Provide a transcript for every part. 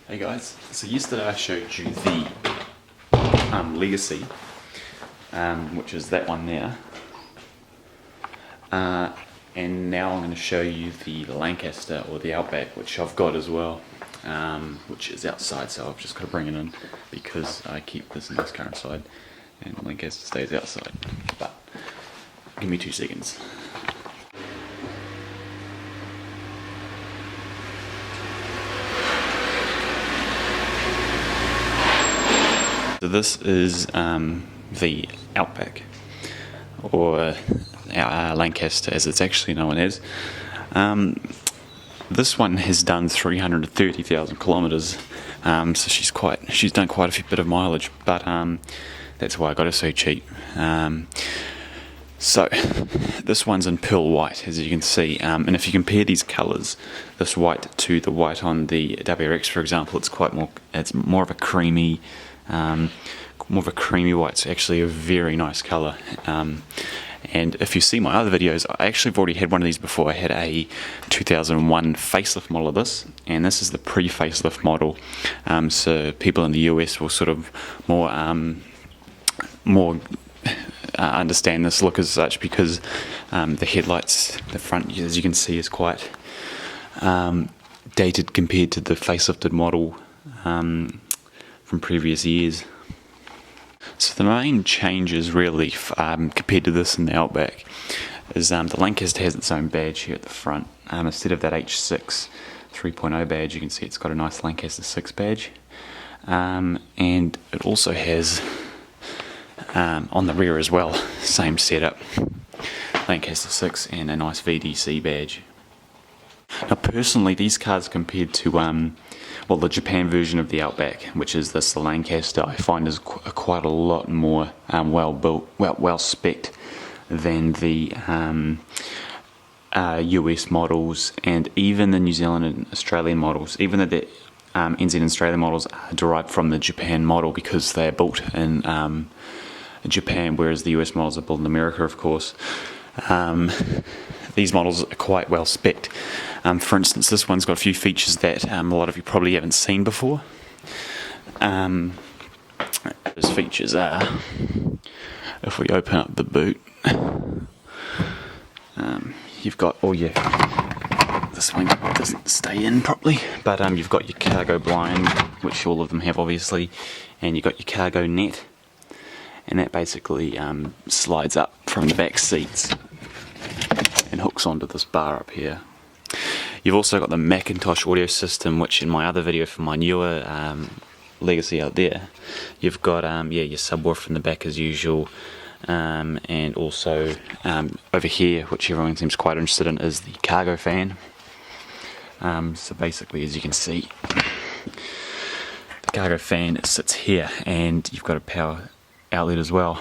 Hey guys, so yesterday I showed you the Legacy, which is that one there, and now I'm going to show you the Lancaster or the Outback, which I've got as well, which is outside, so I've just got to bring it in because I keep this nice car inside and the Lancaster stays outside. But give me 2 seconds. So this is the Outback, or Lancaster as it's actually known as. This one has done 330,000 kilometres, so she's done quite a bit of mileage, but that's why I got her so cheap. So this one's in pearl white, as you can see, and if you compare these colours, this white to the white on the WRX, for example, it's more of a creamy. White. It's actually a very nice colour, and if you see my other videos, I actually have already had one of these before. I had a 2001 facelift model of this, and this is the pre-facelift model, so people in the US will sort of more understand this look as such, because the headlights, the front, as you can see, is quite dated compared to the facelifted model from previous years. So the main changes really compared to this in the Outback is the Lancaster has its own badge here at the front. Instead of that H6 3.0 badge, you can see it's got a nice Lancaster 6 badge, and it also has on the rear as well, same setup, Lancaster 6 and a nice VDC badge. Now personally, these cars compared to the Japan version of the Outback, which is the Lancaster, I find is quite a lot more well built, well spec'd than the US models, and even the New Zealand and Australian models. Even though the NZ and Australian models are derived from the Japan model because they are built in Japan, whereas the US models are built in America, of course. These models are quite well spec'd. For instance, this one's got a few features that a lot of you probably haven't seen before. Those features are, if we open up the boot, you've got all your, this one doesn't stay in properly, but you've got your cargo blind, which all of them have obviously, and you've got your cargo net, and that basically slides up from the back seats and hooks onto this bar up here. You've also got the Macintosh audio system, which in my other video for my newer Legacy out there, you've got your subwoofer in the back as usual, and also over here, which everyone seems quite interested in, is the cargo fan. So basically, as you can see, the cargo fan sits here, and you've got a power outlet as well.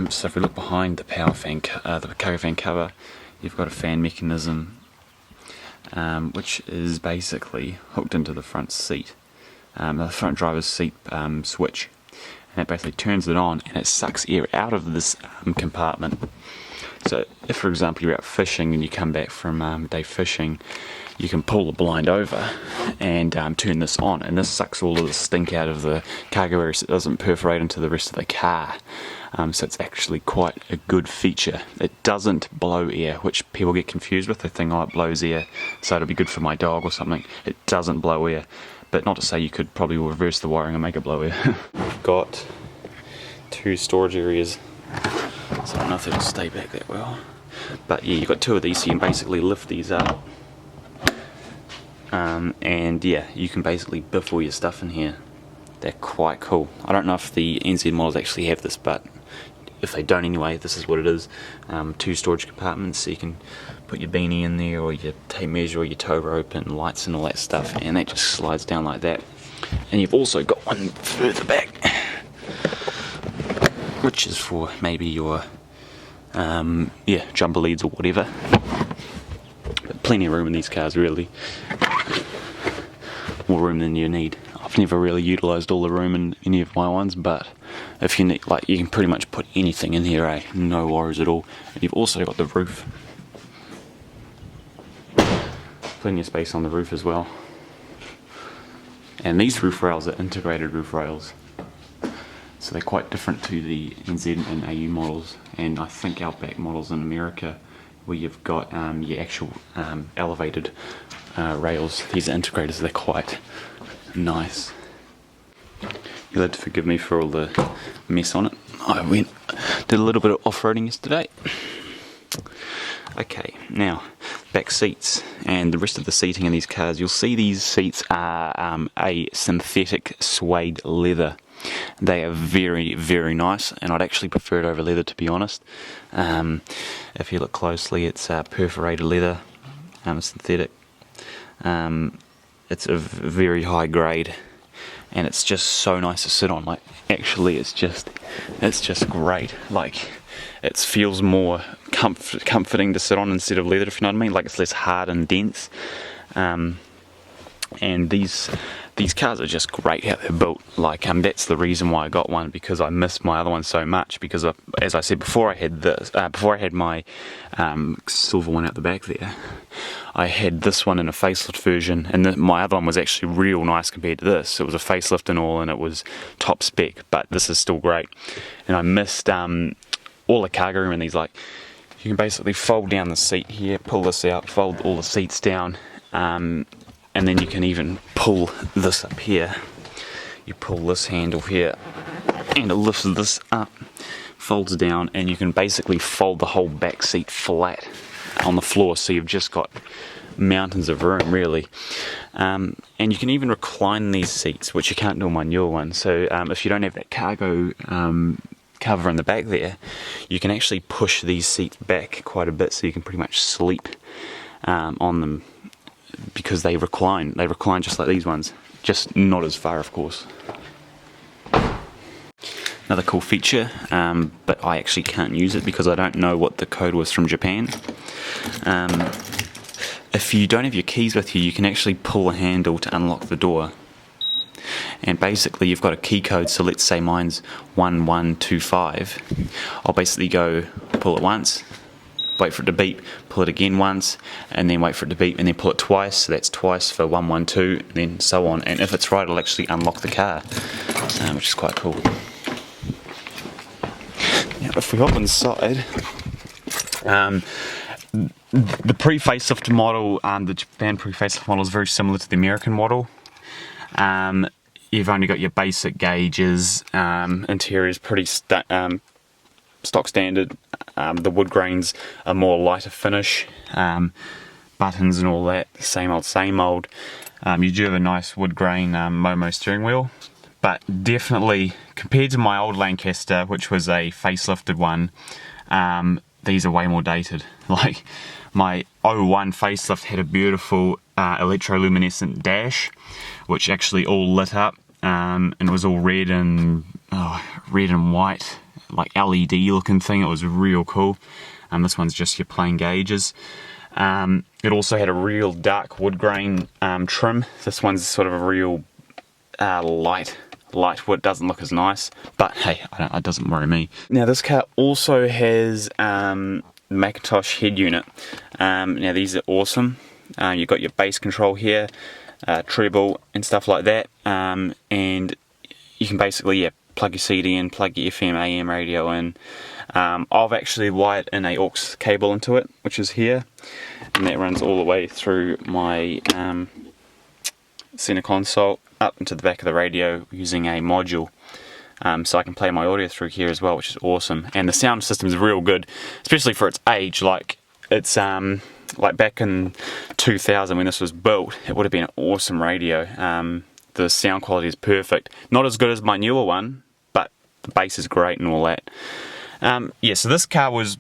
So if we look behind the power fan, the cargo fan cover, you've got a fan mechanism, which is basically hooked into the front seat, the front driver's seat switch, and it basically turns it on and it sucks air out of this compartment. So if, for example, you're out fishing and you come back from a day fishing, you can pull the blind over and turn this on, and this sucks all of the stink out of the cargo area so it doesn't perforate into the rest of the car. So it's actually quite a good feature. It doesn't blow air, which people get confused with. They think, oh, it blows air, so it'll be good for my dog or something. It doesn't blow air, but not to say you could probably reverse the wiring and make it blow air. We've got 2 storage areas, so I don't know if it'll stay back that well. But yeah, you've got 2 of these, so you can basically lift these up. And yeah, you can basically biff all your stuff in here. They're quite cool. I don't know if the NZ models actually have this, but if they don't anyway, this is what it is. 2 storage compartments, so you can put your beanie in there, or your tape measure, or your tow rope, and lights and all that stuff, and that just slides down like that. And you've also got one further back, which is for maybe your jumper leads or whatever. But plenty of room in these cars, really. More room than you need. I've never really utilised all the room in any of my ones, but if you need, you can pretty much put anything in here, no worries at all. And you've also got the roof. Plenty of space on the roof as well. And these roof rails are integrated roof rails, so they're quite different to the NZ and AU models, and I think Outback models in America, where you've got your actual elevated rails. These are integrated, so they're quite nice. You'll have to forgive me for all the mess on it. I did a little bit of off-roading yesterday. Okay, now back seats and the rest of the seating in these cars. You'll see these seats are a synthetic suede leather. They are very, very nice, and I'd actually prefer it over leather, to be honest. If you look closely, it's perforated leather, synthetic. It's a very high grade, and it's just so nice to sit on. Like, actually, it's just great. Like, it feels more comforting to sit on instead of leather, if you know what I mean. Like, it's less hard and dense. And these cars are just great how they're built. Like, that's the reason why I got one, because I missed my other one so much. Because as I said before, I had this before I had my silver one out the back there. I had this one in a facelift version, and my other one was actually real nice compared to this. It was a facelift and all, and it was top spec, but this is still great. And I missed all the cargo room in these. Like, you can basically fold down the seat here, pull this out, fold all the seats down, and then you can even pull this up here. You pull this handle here, and it lifts this up, folds down, and you can basically fold the whole back seat flat on the floor, so you've just got mountains of room, really. And you can even recline these seats, which you can't do on my newer one. So if you don't have that cargo cover in the back there, you can actually push these seats back quite a bit, so you can pretty much sleep on them, because they recline just like these ones, just not as far, of course. Another cool feature, but I actually can't use it because I don't know what the code was from Japan. If you don't have your keys with you, you can actually pull a handle to unlock the door. And basically you've got a key code, so let's say mine's 1125. I'll basically go pull it once, wait for it to beep, pull it again once, and then wait for it to beep, and then pull it twice, so that's twice for 112, and then so on. And if it's right, it'll actually unlock the car, which is quite cool. Now, if we hop inside, the pre-facelift model, the Japan pre-facelift model is very similar to the American model. You've only got your basic gauges, interior is pretty stock standard. The wood grains are more lighter finish, buttons and all that, same old. You do have a nice wood grain Momo steering wheel, but definitely compared to my old Lancaster, which was a facelifted one, these are way more dated. Like, my 01 facelift had a beautiful electroluminescent dash, which actually all lit up, and it was all red and white, like LED looking thing. It was real cool. This one's just your plain gauges. It also had a real dark wood grain trim. This one's sort of a real light wood. Doesn't look as nice, but hey, it doesn't worry me. Now this car also has Macintosh head unit. Now these are awesome. You've got your bass control here, treble and stuff like that, and you can basically plug your CD in, plug your FM, AM radio in. I've actually wired in a aux cable into it, which is here, and that runs all the way through my center console up into the back of the radio using a module. So I can play my audio through here as well, which is awesome. And the sound system is real good, especially for its age. Like, it's like back in 2000 when this was built, it would have been an awesome radio. The sound quality is perfect. Not as good as my newer one, but the bass is great and all that. So this car was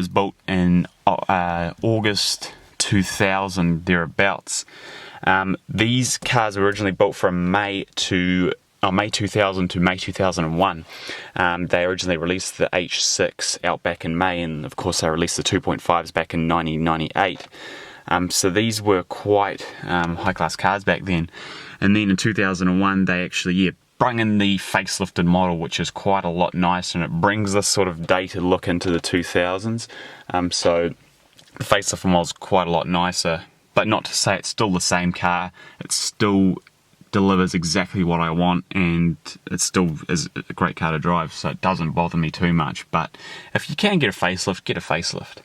built in August 2000, thereabouts. These cars were originally built from May 2000 to May 2001. They originally released the H6 out back in May, and of course they released the 2.5s back in 1998. So these were quite high-class cars back then. And then in 2001 they actually bring in the facelifted model, which is quite a lot nicer, and it brings this sort of dated look into the 2000s. So the facelift model is quite a lot nicer, but not to say it's still the same car. It's still delivers exactly what I want, and it still is a great car to drive, so it doesn't bother me too much. But if you can get a facelift, get a facelift.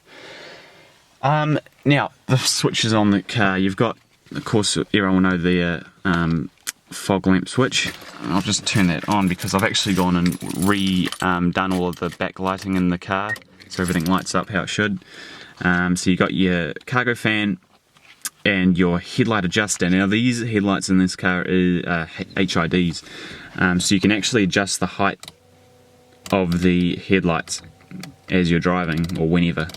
Now, the switches on the car, you've got, of course, everyone will know the fog lamp switch. I'll just turn that on because I've actually gone and done all of the backlighting in the car, so everything lights up how it should. So you got your cargo fan and your headlight adjuster. Now these headlights in this car are HIDs, so you can actually adjust the height of the headlights as you're driving or whenever.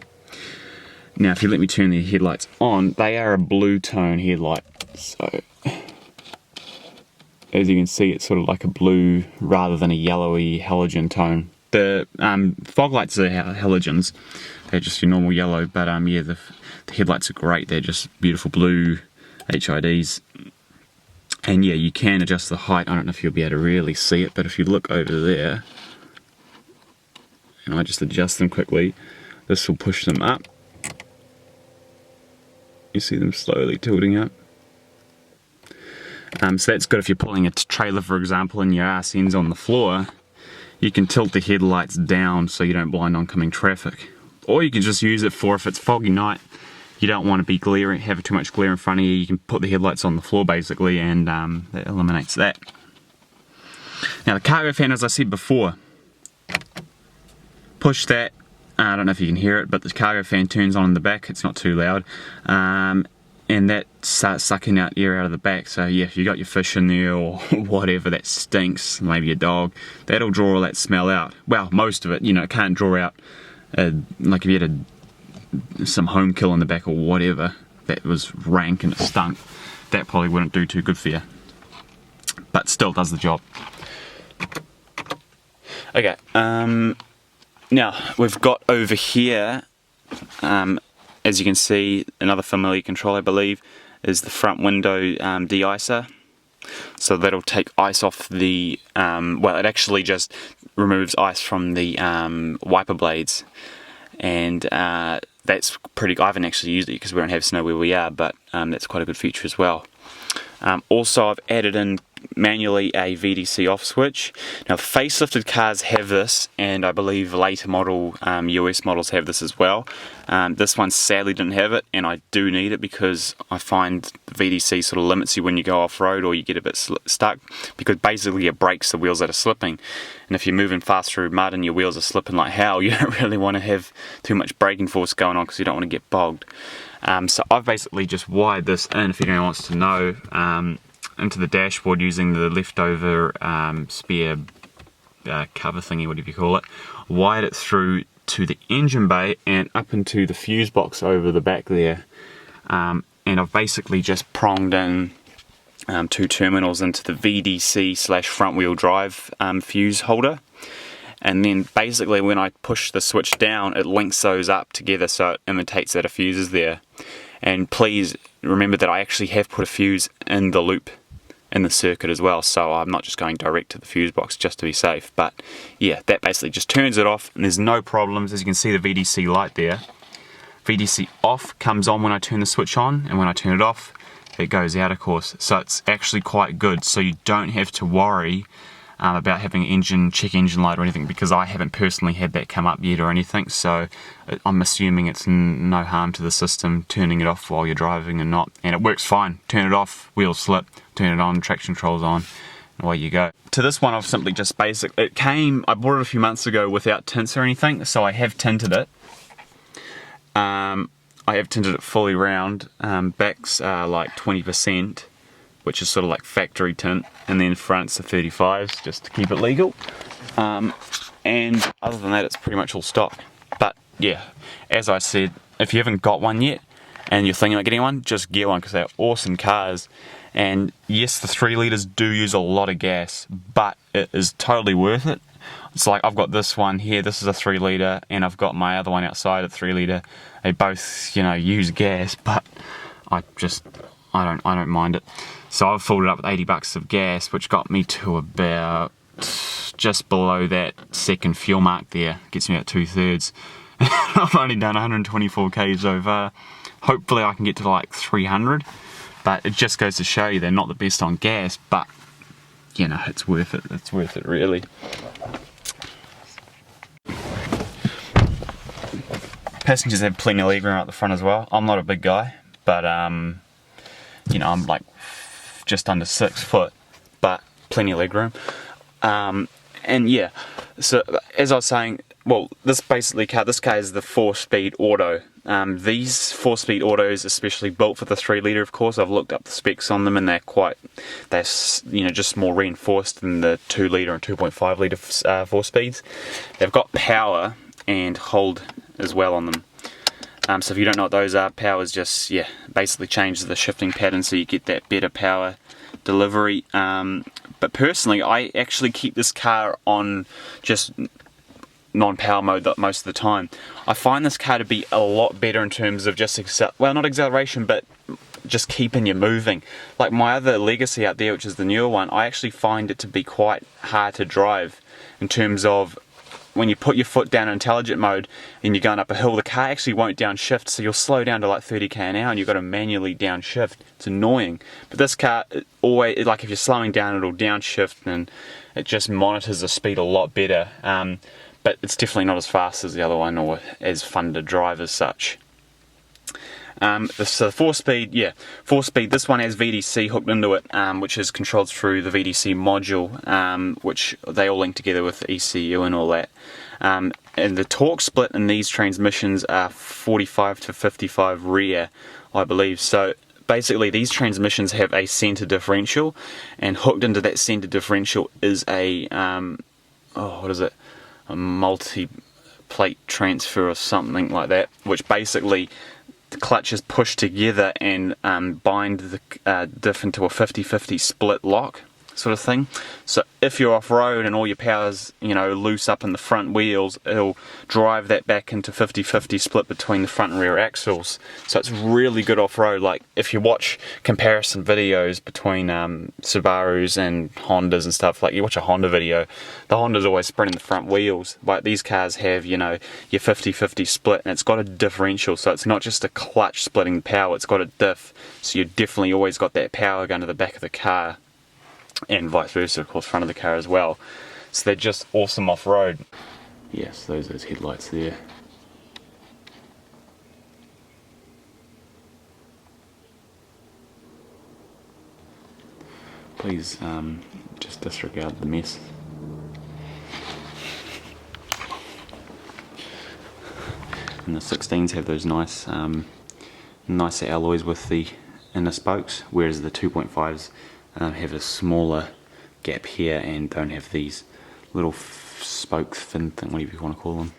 Now if you let me turn the headlights on, they are a blue tone headlight, so as you can see it's sort of like a blue rather than a yellowy halogen tone. The fog lights are halogens, they're just your normal yellow, but yeah, the headlights are great, they're just beautiful blue HIDs. And yeah, you can adjust the height. I don't know if you'll be able to really see it, but if you look over there, and I just adjust them quickly, this will push them up. You see them slowly tilting up. So that's good if you're pulling a trailer, for example, and your arse end's on the floor. You can tilt the headlights down so you don't blind oncoming traffic. Or you can just use it for if it's foggy night, you don't want to be glaring, have too much glare in front of you, you can put the headlights on the floor basically, and that eliminates that. Now the cargo fan, as I said before, push that, I don't know if you can hear it, but the cargo fan turns on in the back, it's not too loud, and that starts sucking out air out of the back. So yeah, if you got your fish in there or whatever that stinks, maybe a dog, that'll draw all that smell out. Well, most of it, you know, it can't draw out, like if you had some home kill in the back or whatever that was rank and it stunk, that probably wouldn't do too good for you, but still does the job. Okay, now we've got over here, as you can see, another familiar control I believe is the front window de-icer. So that'll take ice off the, well, it actually just removes ice from the wiper blades, and that's pretty, I haven't actually used it because we don't have snow where we are, but that's quite a good feature as well. Also I've added in manually a VDC off switch. Now facelifted cars have this, and I believe later model US models have this as well. This one sadly didn't have it, and I do need it because I find the VDC sort of limits you when you go off-road or you get a bit stuck, because basically it breaks the wheels that are slipping, and if you're moving fast through mud and your wheels are slipping like hell, you don't really want to have too much braking force going on because you don't want to get bogged. So I've basically just wired this in, if anyone wants to know, into the dashboard using the leftover spare cover thingy, whatever you call it. Wired it through to the engine bay and up into the fuse box over the back there. And I've basically just pronged in 2 terminals into the VDC / front wheel drive fuse holder. And then basically when I push the switch down, it links those up together so it imitates that a fuse is there. And please remember that I actually have put a fuse in the loop in the circuit as well, so I'm not just going direct to the fuse box just to be safe. But yeah, that basically just turns it off and there's no problems. As you can see, the VDC light there, VDC off comes on when I turn the switch on, and when I turn it off it goes out, of course. So it's actually quite good, so you don't have to worry about having an check engine light or anything, because I haven't personally had that come up yet or anything, so I'm assuming it's no harm to the system turning it off while you're driving and not, and it works fine. Turn it off, wheels slip, turn it on, traction control's on, and away you go. To this one I've simply just I bought it a few months ago without tints or anything, so I have tinted it. I have tinted it fully round. Backs are like 20%, which is sort of like factory tint, and then fronts are 35s just to keep it legal. And other than that, it's pretty much all stock. But yeah, as I said, if you haven't got one yet and you're thinking about getting one, just get one because they're awesome cars. And yes, the 3 litres do use a lot of gas, but it is totally worth it. It's like I've got this one here, this is a 3 litre, and I've got my other one outside a 3 litre. They both, you know, use gas, but I don't mind it. So I've filled it up with 80 bucks of gas, which got me to about just below that second fuel mark there. Gets me about 2/3. I've only done 124 k's so far. Hopefully I can get to like 300. But it just goes to show you they're not the best on gas, but you know, it's worth it. It's worth it really. Passengers have plenty of legroom out the front as well. I'm not a big guy, but you know, I'm like just under 6 foot, but plenty of legroom. And yeah, so as I was saying, well, this car is the 4-speed auto. These 4-speed autos, especially built for the 3-litre, of course, I've looked up the specs on them, and they're you know, just more reinforced than the 2-litre and 2.5-litre 4-speeds. They've got power and hold as well on them. So if you don't know what those are, power is just, yeah, basically changes the shifting pattern so you get that better power delivery. But personally, I actually keep this car on just non-power mode most of the time. I find this car to be a lot better in terms of just not acceleration, but just keeping you moving. Like my other Legacy out there, which is the newer one, I actually find it to be quite hard to drive in terms of when you put your foot down in intelligent mode and you're going up a hill, the car actually won't downshift, so you'll slow down to like 30 km an hour and you've got to manually downshift. It's annoying. But this car, always, like if you're slowing down, it'll downshift and it just monitors the speed a lot better. But it's definitely not as fast as the other one or as fun to drive as such. So the 4-speed, yeah, 4-speed, this one has VDC hooked into it, which is controlled through the VDC module, which they all link together with the ECU and all that. And the torque split in these transmissions are 45 to 55 rear, I believe. So basically these transmissions have a center differential, and hooked into that center differential is a, what is it, a multi-plate transfer or something like that, which basically the clutches push together and bind the diff into a 50-50 split lock sort of thing. So if you're off-road and all your power's, you know, loose up in the front wheels, it'll drive that back into 50-50 split between the front and rear axles. So it's really good off-road. Like if you watch comparison videos between Subarus and Hondas and stuff, like you watch a Honda video, the Honda's always sprinting the front wheels, but these cars have, you know, your 50-50 split, and it's got a differential, so it's not just a clutch splitting power, it's got a diff, so you definitely always got that power going to the back of the car, and vice versa, of course, front of the car as well. So they're just awesome off-road. Yes, those are those headlights there. Please just disregard the mess. And the 16s have those nice nicer alloys with the inner spokes, whereas the 2.5s have a smaller gap here and don't have these little spoke fin thing, whatever you want to call them.